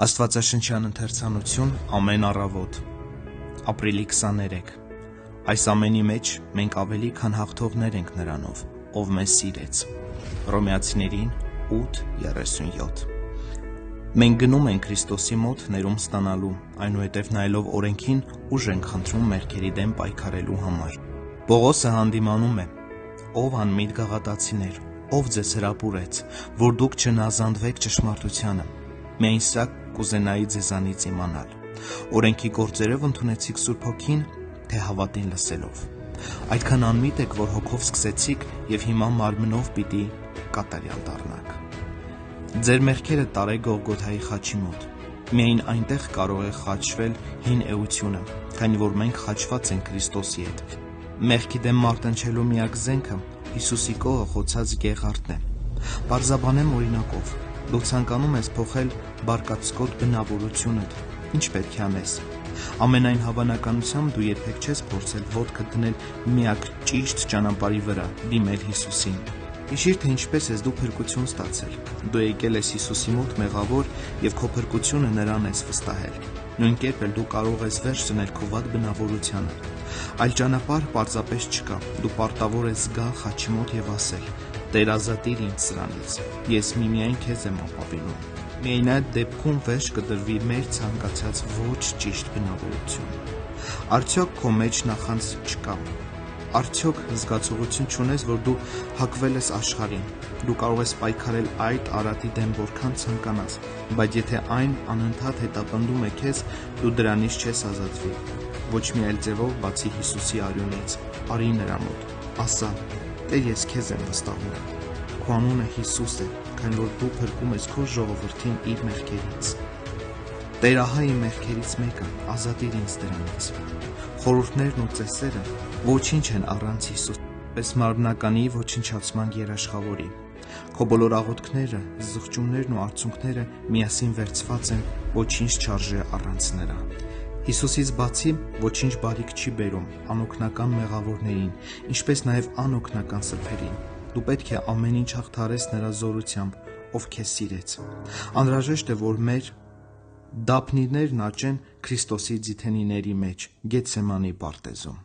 Աստվածաշնչյան ընթերցանություն ամեն առավոտ, ապրիլի 23։ Այս ամենի մեջ մենք ավելի քան հաղթողներ ենք նրանով, ով մեզ սիրեց։ Հռոմեացիներին 8:37։ Մենք գնում ենք Քրիստոսի մոտ ներում ստանալու, այնուհետև նայելով օրենքին ուժ ենք խնդրում մեղքերի դեմ պայքարելու համար։ Պողոսը հանդիմանում է. «Ով անմիտ գաղատացիներ, ով ձեզ հրապուրեց, որ դուք չնազանդվեք ճշմարտությանը։ Միայն սա կուզենայի ձեզանից իմանալ. օրենքի գործերով ընդունեցիք Սուրբ Հոգին, թե հավատին լսելով։ Այդքան անմիտ եք, որ հոգով սկսեցիք և հիմա մարմնով պիտի կատարյալ դառնաք։ Ձեր մեղքերը տարեք Գողգոթայի խաչի մոտ։ Միայն այնտեղ կարող է խաչվել հին էությունը, քանի որ մենք խաչված ենք Քրիստոսի հետ։ Մեղքի դեմ մարտնչելու միակ զենքը Հիսուսի կողը խոցած գեղարդն է։ Պարզաբանեմ օրինակով. դու ցանկանում ես փոխել բարկացկոտ բնավորությունդ, ինչ պետք է անես։ Ամենայն հավանականությամբ դու երբեք չես փորձել ոտքդ դնել միակ ճիշտ ճանապարհի վրա, դիմել Հիսուսին։ Հիշիր, թե ինչպես ես դու փրկություն ստացել։ Դու եկել ես Հիսուսի մոտ մեղավոր և քո փրկությունը նրան ես վստահել։ Նույն կերպ էլ դու կարող ես վերջ դնել քո վատ բնավորությանը։ Այլ ճանապարհ պարզապես չկա։ Դու պարտավոր ես գալ խաչի մոտ և ասել. «Տեր, ազատիր ինձ սրանից, ես միմիայն քեզ եմ ապավինում»։ Միայն այդ դեպքում վերջ կդրվի մեր ցանկացած ոչ ճիշտ բնավորություն։ Արդյոք քո մեջ նախանձ չկա։ Արդյոք զգացողություն չունես, որ դու հակվել ես աշխարհին։ Դու կարող ես պայքարել այդ արատի դեմ որքան ցանկանաս, բայց եթե այն անընդհատ հետապնդում է քեզ, դու դրանից չես ազատվի։ Ոչ մի այլ ձևով, բացի Հիսուսի արյունից, արի նրա մոտ, ասա. «Տեր, ես քեզ եմ վստահում»։ Քո անունը Հիսուս է, քանի որ դու փրկում ես քո ժողովրդին իր մեղքերից։ Տեր, ահա իմ մեղքերից մեկը, ազատիր ինձ դրանից։ Խորհուրդներն ու ծեսերը ոչինչ են առանց Հիսուսի, պես մարմնականի ոչնչացման երաշխավորի։ Քո բոլոր աղոթքները, զղջումներն ու արցունքները միասին վերցված են, ոչինչ չարժե առանց նրա։ Հիսուսից բացի ոչինչ բարիք չի բերում անօգնական մեղավորներին, ինչպես նաև անօգնական սրբերին։ Դու պետք է ամեն ինչ հաղթահարես նրա զորությամբ, ով քեզ սիրեց։ Անհրաժեշտ է, որ մեր դափնիներն աճեն Քրիստոսի ձիթենիների մեջ, Գեթսեմանի պարտեզում։